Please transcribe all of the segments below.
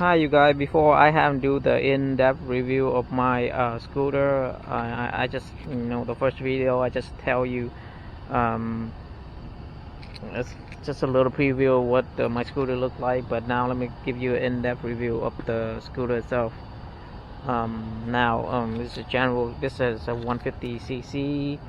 Hi you guys, before I have do the in-depth review of my scooter, I just, the first video I just tell you, um, it's just a little preview of what my scooter look like, but now let me give you an in-depth review of the scooter itself. This is this is a 150cc,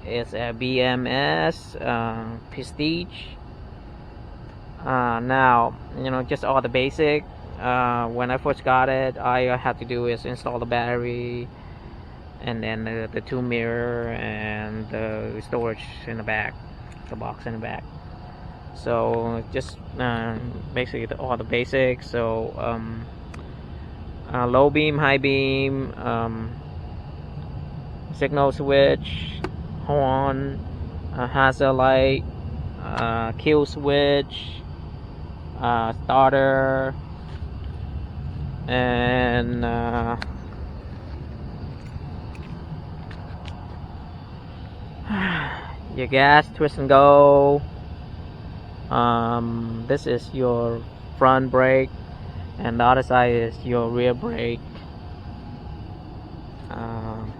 it's a BMS Prestige. Just all the basic. When I first got it, I had to do is install the battery, and then the two mirror and the storage in the back, the box in the back. So just basically all the basics. So low beam, high beam, signal switch, horn, hazard light, kill switch, starter, and your gas, twist and go. This is your front brake, and the other side is your rear brake. Let's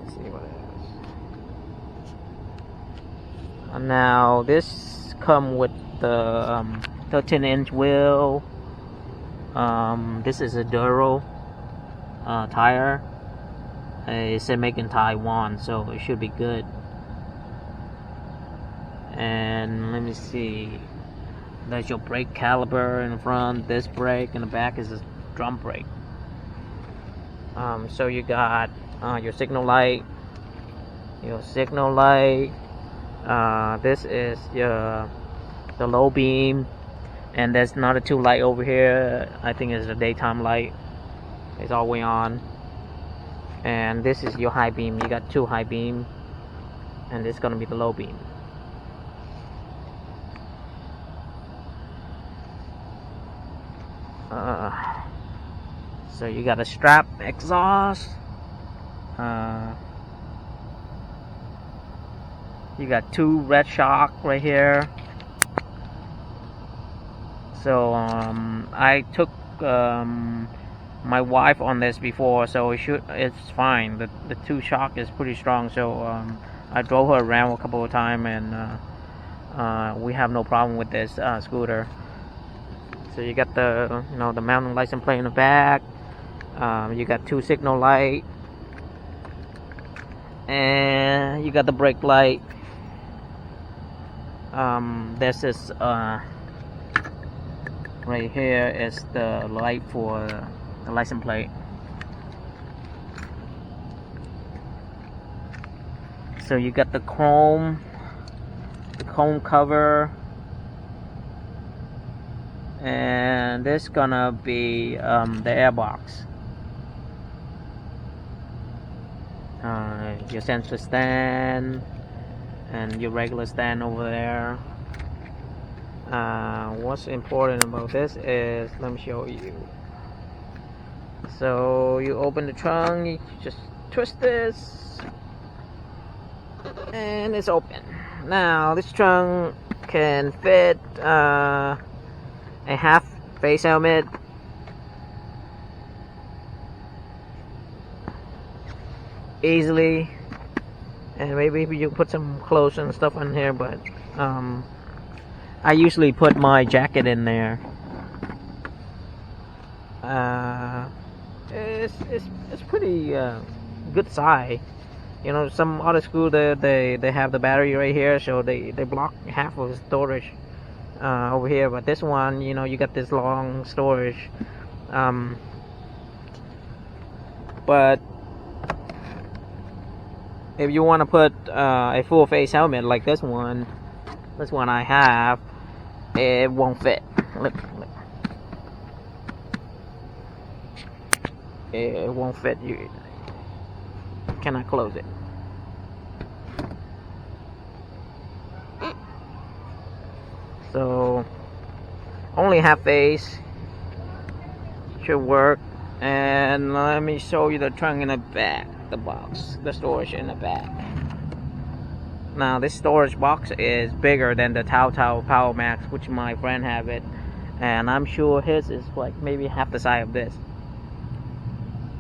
see what it is. Now this come with the 13-inch wheel. This is a Duro tire. It's made in Taiwan, so it should be good. And let me see. There's your brake caliper in the front. This brake in the back is a drum brake. So you got your signal light. This is the low beam, and there's another two light over here. I think it's the daytime light. It's all the way on. And this is your high beam. You got two high beam, and this is gonna be the low beam. So you got a strap exhaust. You got two red shock right here. So I took my wife on this before, so it's fine. The two shock is pretty strong, so I drove her around a couple of times, and we have no problem with this scooter. So you got the the mountain license plate in the back. You got two signal light, and you got the brake light. This is right here is the light for the license plate. So you got the chrome cover, and this gonna be the airbox. Your sensor stand and your regular stand over there. What's important about this is, let me show you. So you open the trunk, you just twist this, and it's open. Now this trunk can fit a half face helmet, easily, and maybe you put some clothes and stuff in here, but I usually put my jacket in there. It's pretty good size. Some other scooter they have the battery right here, so they block half of the storage over here, but this one, you got this long storage. But if you want to put a full face helmet like this one I have, it won't fit. Look. It won't fit. You cannot close it. So only half face should work. And let me show you the trunk in the back, the box, the storage in the back. Now this storage box is bigger than the Untitled Power Max, which my friend have it, and I'm sure his is like maybe half the size of this.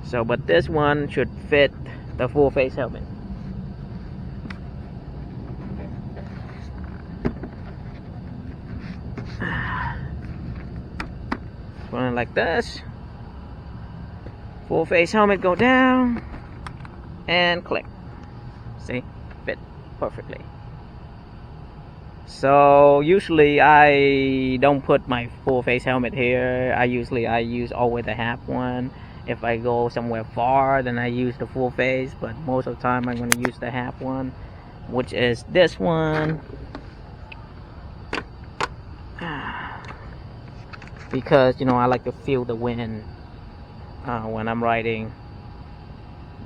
So, but this one should fit the full face helmet. Put it like this. Full face helmet go down and click. See, fit perfectly. So usually I don't put my full face helmet here. I use always the half one. If I go somewhere far, then I use the full face, but most of the time I'm going to use the half one, which is this one. Because I like to feel the wind when I'm riding,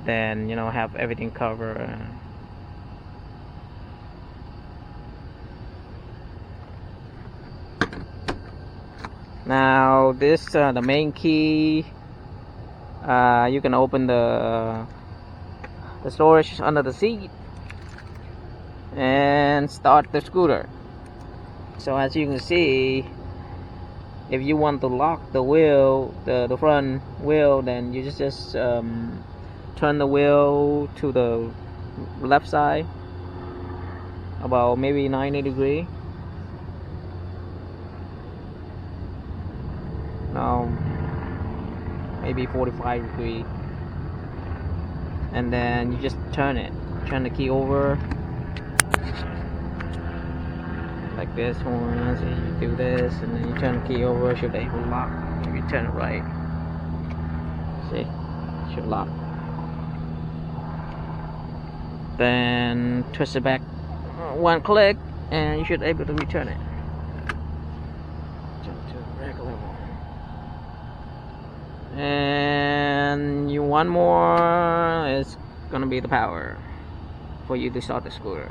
then have everything covered. Now this the main key. You can open the storage under the seat and start the scooter. So as you can see, if you want to lock the wheel, the front wheel, then you just turn the wheel to the left side about maybe 90 degrees. Now maybe 45 degrees, and then you just turn the key over like this one. So you do this, and then you turn the key over, should be able to lock. If you turn it right, see, it should lock. Then twist it back one click, and you should be able to return it. Turn it to the regular one. And one more is gonna be the power for you to start the scooter.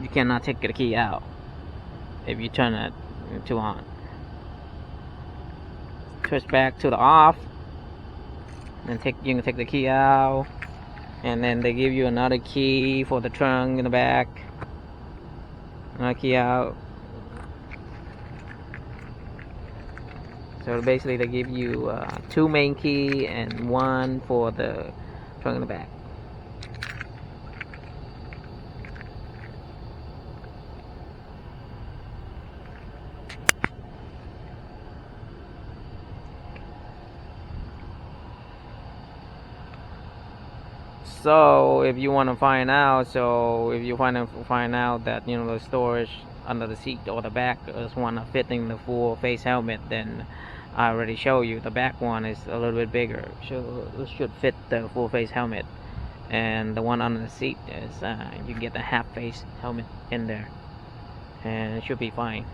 You cannot take the key out if you turn it to on. Twist back to the off, and you can take the key out, and then they give you another key for the trunk in the back. Another key out. So basically they give you 2 main key and 1 for the trunk in the back. So if you want to find out, that the storage under the seat or the back is one fitting the full face helmet, then I already show you the back one is a little bit bigger, so it should fit the full face helmet, and the one under the seat is you can get the half face helmet in there, and it should be fine.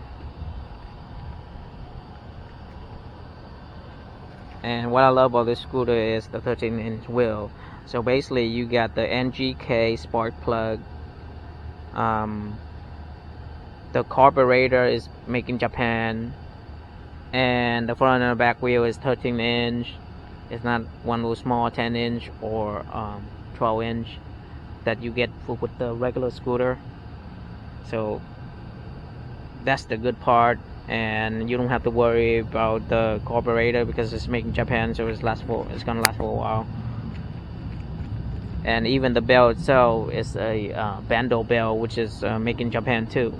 And what I love about this scooter is the 13-inch wheel. So basically you got the NGK spark plug. The carburetor is made in Japan, and the front and the back wheel is 13-inch. It's not one of those small 10-inch or 12-inch that you get with the regular scooter. So that's the good part, and you don't have to worry about the carburetor because it's made in Japan, so it's gonna last for a while. And even the bell itself is a bando bell, which is made in Japan too.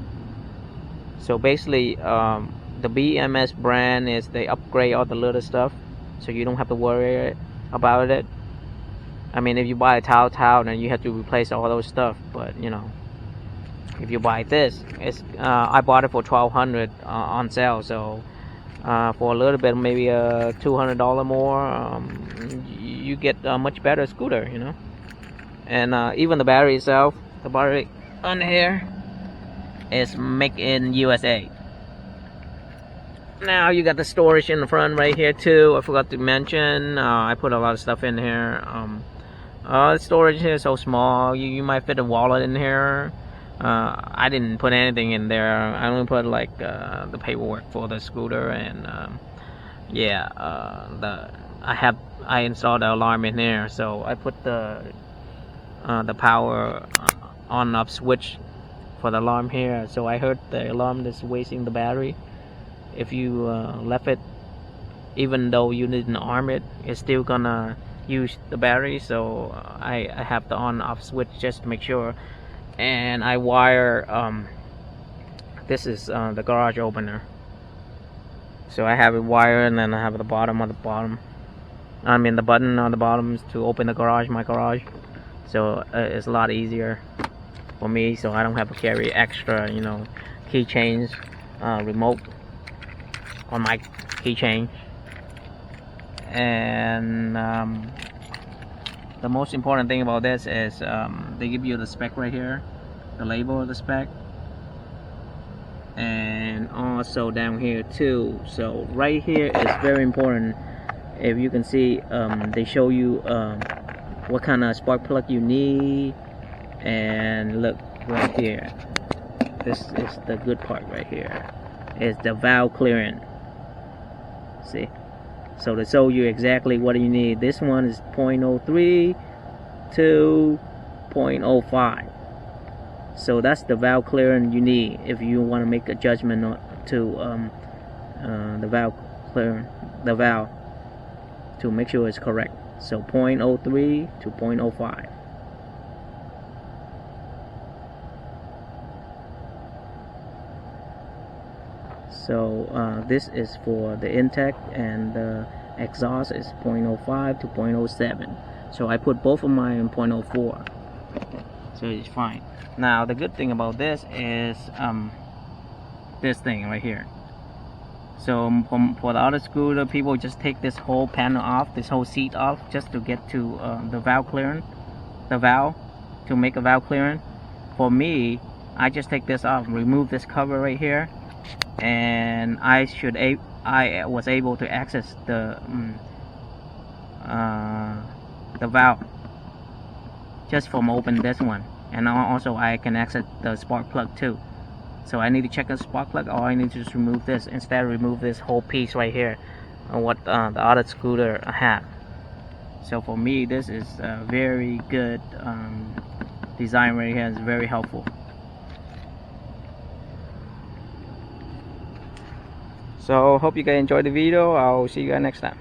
So basically the BMS brand is they upgrade all the little stuff, so you don't have to worry about it. I mean, if you buy a Tao, then you have to replace all those stuff, but if you buy this, it's I bought it for $1,200 on sale, so for a little bit, maybe $200 more, you get a much better scooter, And even the battery itself, the battery on here is made in USA. Now you got the storage in the front right here too. I forgot to mention, I put a lot of stuff in here. The storage here is so small, you might fit a wallet in here. I didn't put anything in there. I only put like the paperwork for the scooter, and I installed the alarm in here, so I put the the power on off switch for the alarm here. So I heard the alarm is wasting the battery. If you left it, even though you didn't arm it, it's still gonna use the battery. So I have the on off switch just to make sure. And I wire this is the garage opener. So I have it wired, and then I have the bottom on the bottom. I mean the button on the bottom to open the garage, my garage. So it's a lot easier for me, so I don't have to carry extra, keychains, remote on my keychain. And the most important thing about this is they give you the spec right here, the label of the spec, and also down here too. So right here is very important. If you can see, they show you what kind of spark plug you need. And look right here, this is the good part right here, is the valve clearance. See, so to show you exactly what you need. This one is 0.03 to 0.05. So that's the valve clearance you need if you want to make a judgment to the valve clearance, the valve, to make sure it's correct. So 0.03 to 0.05. So this is for the intake, and the exhaust is 0.05 to 0.07. So I put both of mine in 0.04. So it's fine. Now the good thing about this is this thing right here. So for the other scooter, people just take this whole panel off, this whole seat off, just to get to the valve clearance, the valve, to make a valve clearance. For me, I just take this off, remove this cover right here, and I was able to access the valve just from open this one. And also I can access the spark plug too. So I need to check the spark plug, or I need to just remove this, instead remove this whole piece right here, what the other scooter have. So for me, this is a very good design right here. It's very helpful. So hope you guys enjoyed the video. I'll see you guys next time.